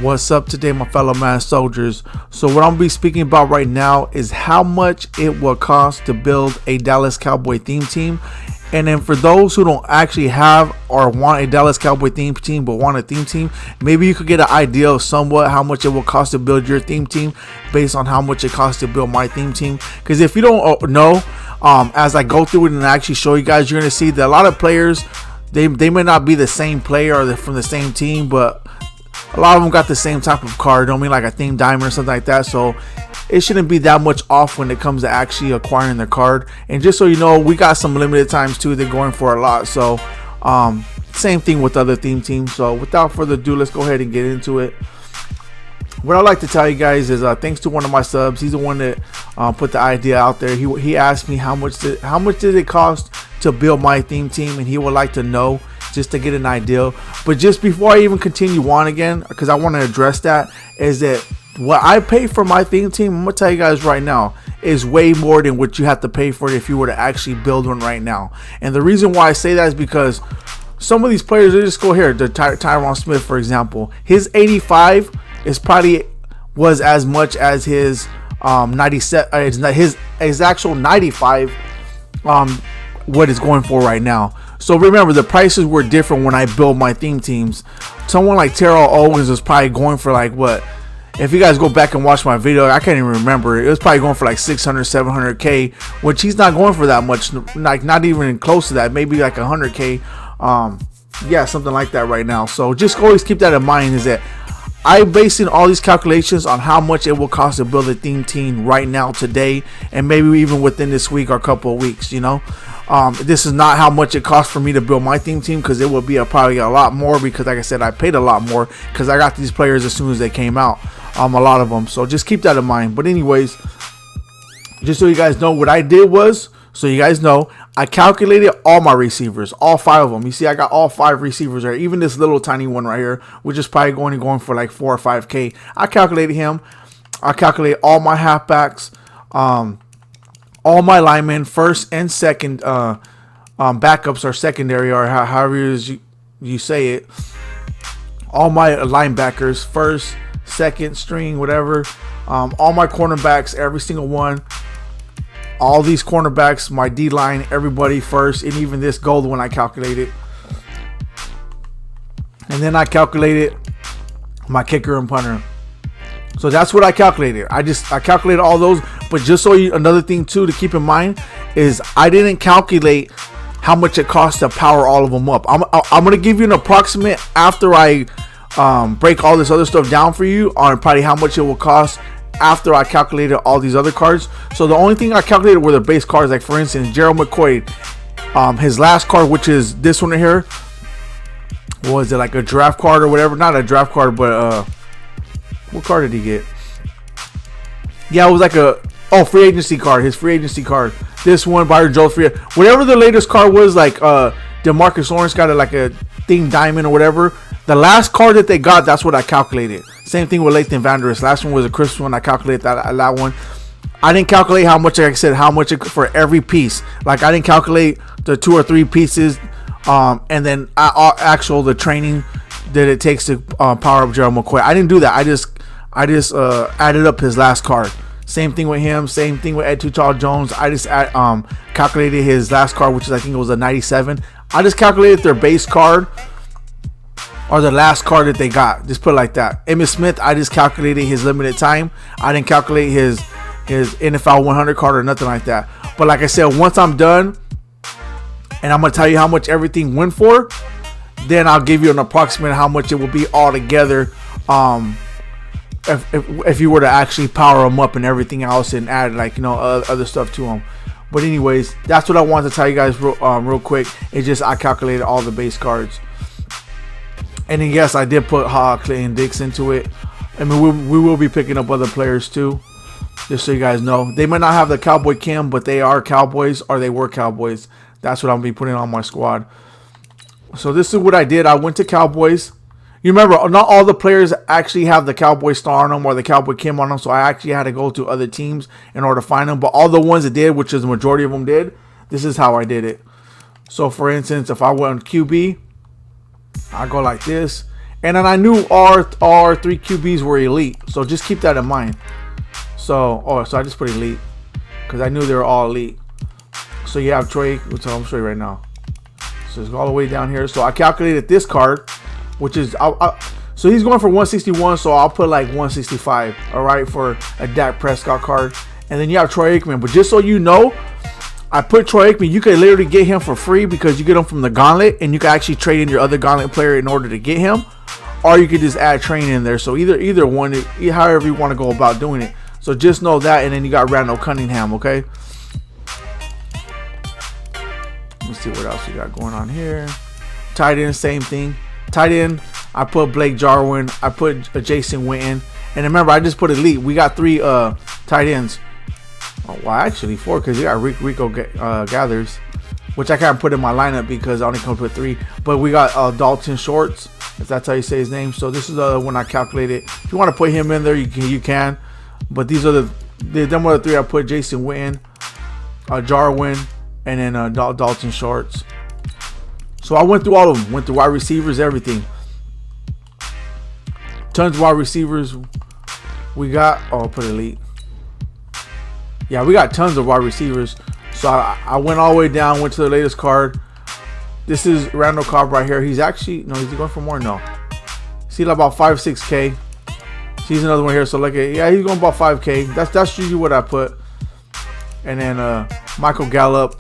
What's up today, my fellow man soldiers? So what I'm gonna be speaking about right now is how much it will cost to build a Dallas Cowboy theme team. And then for those who don't actually have or want a Dallas Cowboy theme team but want a theme team, maybe you could get an idea of somewhat how much it will cost to build your theme team based on how much it costs to build my theme team. Because if you don't know, as I go through it and I actually show you guys, you're gonna see that a lot of players, they may not be the same player or they're from the same team, but a lot of them got the same type of card. Don't mean like a theme diamond or something like that. So it shouldn't be that much off when it comes to actually acquiring the card. And just so you know, we got some limited times too. They're going for a lot. So same thing with other theme teams. So without further ado, let's go ahead and get into it. What I'd like to tell you guys is thanks to one of my subs. He's the one that put the idea out there. He asked me how much did it cost to build my theme team, and he would like to know, just to get an idea. But just before I even continue on again, because I want to address that, is that what I pay for my theme team, I'm gonna tell you guys right now, is way more than what you have to pay for it if you were to actually build one right now. And the reason why I say that is because some of these players, they just go here. The Tyron Smith, for example, his 85 is probably was as much as his 97, his actual 95, what it's going for right now. So remember, the prices were different when I built my theme teams. Someone like Terrell Owens was probably going for like what? If you guys go back and watch my video, I can't even remember. It was probably going for like 600, 700K, which he's not going for that much. Like not even close to that. Maybe like 100K. Yeah, something like that right now. So just always keep that in mind, is that I'm basing all these calculations on how much it will cost to build a theme team right now, today, and maybe even within this week or a couple of weeks, you know. This is not how much it costs for me to build my theme team, because it would be probably a lot more, because like I said, I paid a lot more because I got these players as soon as they came out, a lot of them. So just keep that in mind. But anyways, just so you guys know, what I did was, so you guys know, I calculated all my receivers, all 5 of them. You see, I got all 5 receivers there, even this little tiny one right here, which is probably going for like 4 or 5K. I calculated him. I calculated all my halfbacks, all my linemen, first and second, backups or secondary, or however you say it. All my linebackers, first, second string, whatever. All my cornerbacks, every single one. All these cornerbacks, my D-line, everybody first, and even this gold one I calculated. And then I calculated my kicker and punter. So that's what I calculated. I calculated all those. But just so you, another thing too to keep in mind is I didn't calculate how much it costs to power all of them up. I'm gonna give you an approximate after I break all this other stuff down for you on probably how much it will cost after I calculated all these other cards. So the only thing I calculated were the base cards. Like for instance, Gerald McCoy, his last card, which is this one here. Was it like a draft card or whatever? Not a draft card, but what card did he get? Yeah, it was like a free agency card. His free agency card. This one, Byron Jones free. Whatever the latest card was, like DeMarcus Lawrence got like a thing diamond or whatever. The last card that they got, that's what I calculated. Same thing with Leighton Vander Esch. Last one was a Christmas one. I calculated that one. I didn't calculate how much, like I said, how much for every piece. Like I didn't calculate the 2 or 3 pieces, and then the training that it takes to power up Gerald McCoy. I didn't do that. I just added up his last card. Same thing with him. Same thing with Ed Tutal Jones. I just calculated his last card, which is, I think it was a 97. I just calculated their base card or the last card that they got. Just put it like that. Emmitt Smith, I just calculated his limited time. I didn't calculate his NFL 100 card or nothing like that. But like I said, once I'm done and I'm gonna tell you how much everything went for, then I'll give you an approximate how much it will be all together. If you were to actually power them up and everything else and add, like, you know, other stuff to them. But anyways, that's what I wanted to tell you guys real quick. It's just I calculated all the base cards. And then yes, I did put Clayton Dix into it. I mean, we will be picking up other players too, just so you guys know. They might not have the Cowboy Cam, but they are Cowboys, or they were Cowboys. That's what I'm going to be putting on my squad. So this is what I did. I went to Cowboys. You remember, not all the players actually have the Cowboy star on them or the Cowboy Kim on them, so I actually had to go to other teams in order to find them. But all the ones that did, which is the majority of them did, this is how I did it. So for instance, if I went on QB, I go like this, And then I knew all our 3 QBs were elite, so just keep that in mind. So I just put elite because I knew they were all elite. So you have Troy, which I'm showing you right now. So it's all the way down here. So I calculated this card, which is so he's going for 161. So I'll put like 165. All right, for a Dak Prescott card. And then you have Troy Aikman. But just so you know, I put Troy Aikman. You can literally get him for free because you get him from the Gauntlet, and you can actually trade in your other Gauntlet player in order to get him, or you could just add training in there. So either one, however you want to go about doing it. So just know that. And then you got Randall Cunningham. Okay. Let's see what else we got going on here. Tight end, same thing. Tight end, I put Blake Jarwin. I put Jason Witten. And remember, I just put elite. We got 3 tight ends. Oh, well, actually 4 because you got Rico Gathers, which I can't put in my lineup because I only come with 3. But we got Dalton Shorts, if that's how you say his name. So this is the one I calculated. If you want to put him in there, you can. But these are them are the 3 I put: Jason Witten, Jarwin, and then Dalton Shorts. So I went through all of them. Went through wide receivers, everything. Tons of wide receivers. We got, I'll put elite. Yeah, we got tons of wide receivers. So I went all the way down, went to the latest card. This is Randall Cobb right here. He's actually, no, he's going for more? No. See, like about 5-6K. He's another one here. So like, yeah, he's going about 5K. That's usually what I put. And then Michael Gallup.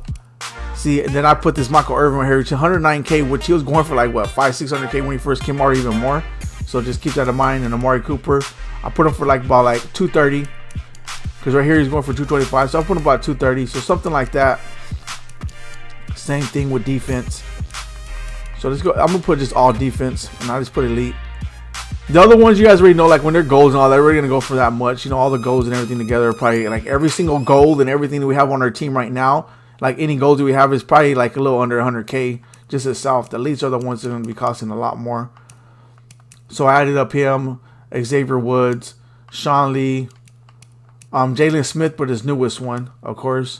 See, and then I put this Michael Irvin right here, which is 109K, which he was going for like what, 500-600K when he first came out, or even more. So just keep that in mind. And Amari Cooper, I put him for like about like 230, because right here he's going for 225. So I put him about 230, so something like that. Same thing with defense. So let's go. I'm gonna put just all defense, and I just put elite. The other ones you guys already know, like when they're golds and all, they're already gonna go for that much. You know, all the golds and everything together are probably like every single gold and everything that we have on our team right now. Like any golds that we have is probably like a little under 100K just itself. The elites are the ones that are going to be costing a lot more. So I added up him, Xavier Woods, Sean Lee, Jalen Smith, but his newest one, of course.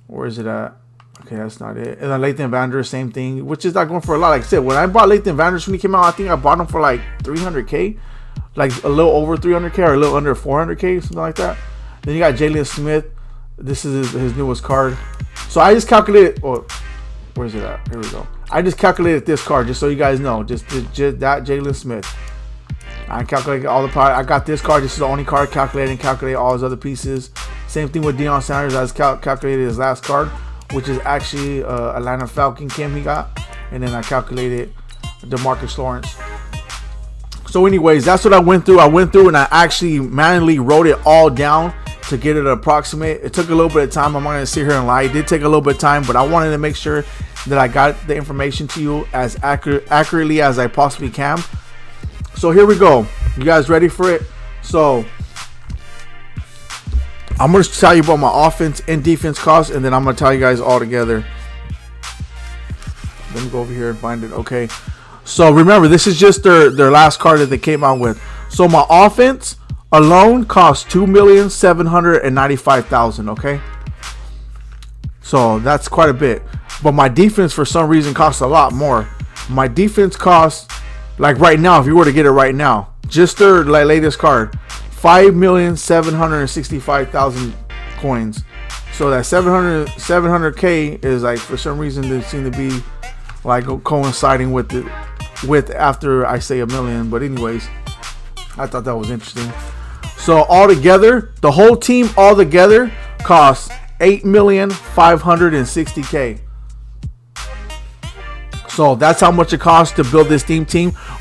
Where is it at? Okay, that's not it. And then Lathan Vander, same thing, which is not going for a lot. Like I said, when I bought Lathan Vander when he came out, I think I bought him for like 300K, like a little over 300K or a little under 400K, something like that. Then you got Jalen Smith. This is his newest card. So I just calculated. Oh, where's it at? Here we go. I just calculated this card just so you guys know. Just that Jalen Smith. I calculated all the part. I got this card. This is the only card calculated. Calculate all his other pieces. Same thing with Deion Sanders. I just calculated his last card, which is actually Atlanta Falcon Kim he got, and then I calculated DeMarcus Lawrence. So, anyways, that's what I went through. I went through and I actually manually wrote it all down to get it approximate. It took a little bit of time. I'm not going to sit here and lie. It did take a little bit of time, but I wanted to make sure that I got the information to you as accurately as I possibly can. So here we go. You guys ready for it? So I'm going to tell you about my offense and defense costs, and then I'm going to tell you guys all together. Let me go over here and find it. Okay. So remember, this is just their last card that they came out with. So my offense alone costs $2,795,000. Okay, so that's quite a bit. But my defense, for some reason, costs a lot more. My defense costs, like right now, if you were to get it right now, just their latest card, 5,765,000 coins. So that 700K is like, for some reason, they seem to be like coinciding with it, with after I say a million. But anyways, I thought that was interesting. So all together, the whole team all together costs $8,560,000. So that's how much it costs to build this team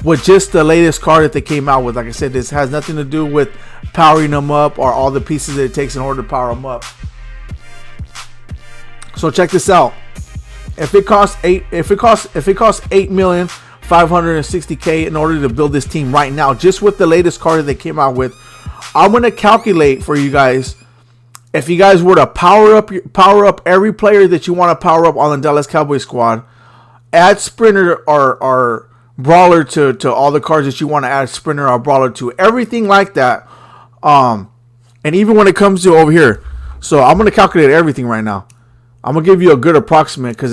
with just the latest card that they came out with. Like I said, this has nothing to do with powering them up or all the pieces that it takes in order to power them up. So check this out. If it costs $8,560,000 in order to build this team right now, just with the latest card that they came out with, I'm gonna calculate for you guys. If you guys were to power up every player that you want to power up on the Dallas Cowboy squad, add sprinter or brawler to all the cards that you want to add sprinter or brawler to, everything like that. And even when it comes to over here, so I'm gonna calculate everything right now. I'm gonna give you a good approximate because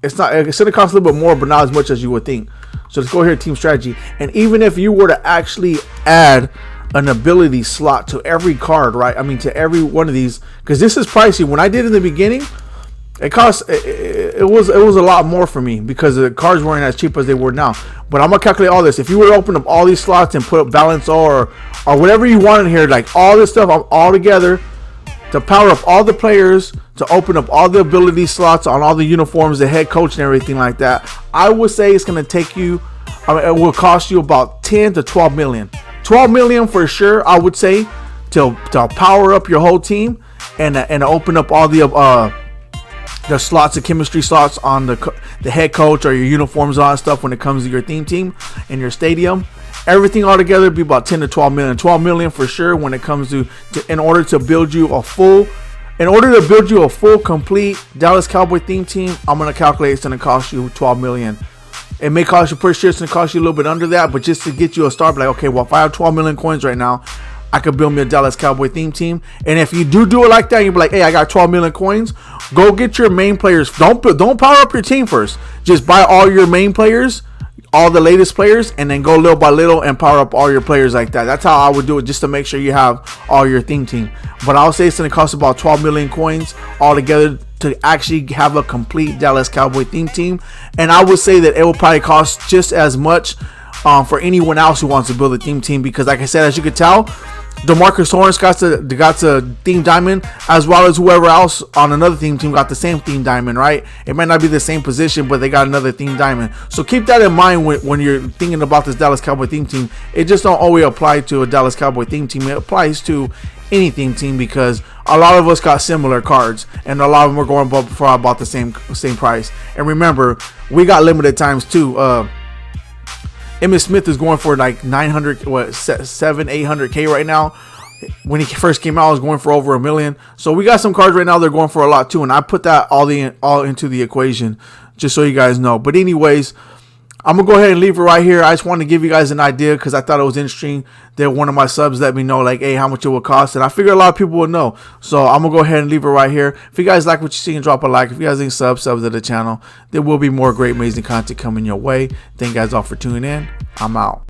it's going to cost a little bit more, but not as much as you would think. So let's go here, team strategy. And even if you were to actually add an ability slot to every card, right? I mean, to every one of these, because this is pricey. When I did in the beginning, it was a lot more for me because the cards weren't as cheap as they were now. But I'm gonna calculate all this. If you were to open up all these slots and put up balance or whatever you want in here, like all this stuff all together, to power up all the players, to open up all the ability slots on all the uniforms, the head coach and everything like that, I would say it's going to take you, it will cost you about 10 to 12 million. 12 million for sure, I would say, to power up your whole team and open up all the slots, the chemistry slots on the head coach or your uniforms, all that stuff when it comes to your theme team and your stadium. Everything all together would be about 10 to 12 million. 12 million for sure when it comes to in order to build you a full complete Dallas Cowboy theme team. I'm gonna calculate it's gonna cost you 12 million. It may cost you, pretty sure it's gonna cost you a little bit under that, but just to get you a start, like, okay, well, if I have 12 million coins right now, I could build me a Dallas Cowboy theme team. And if you do it like that, you'll be like, hey, I got 12 million coins. Go get your main players. Don't power up your team first. Just buy all your main players, all the latest players, and then go little by little and power up all your players like that. That's how I would do it, just to make sure you have all your theme team. But I'll say it's going to cost about 12 million coins altogether to actually have a complete Dallas Cowboy theme team. And I would say that it will probably cost just as much for anyone else who wants to build a theme team, because like I said, as you could tell, DeMarcus Lawrence got the theme diamond, as well as whoever else on another theme team got the same theme diamond, right? It might not be the same position, but they got another theme diamond. So keep that in mind when you're thinking about this Dallas Cowboy theme team. It just don't always apply to a Dallas Cowboy theme team. It applies to any theme team, because a lot of us got similar cards, and a lot of them are going for about the same price. And remember, we got limited times too. Emmitt Smith is going for like 800K right now. When he first came out, I was going for over $1 million. So we got some cards right now they're going for a lot too, and I put that all into the equation just so you guys know. But anyways, I'm gonna go ahead and leave it right here. I just wanted to give you guys an idea because I thought it was interesting that one of my subs let me know, like, hey, how much it would cost, and I figured a lot of people would know. So I'm gonna go ahead and leave it right here. If you guys like what you see, drop a like. If you guys need subs to the channel, there will be more great, amazing content coming your way. Thank you guys all for tuning in. I'm out.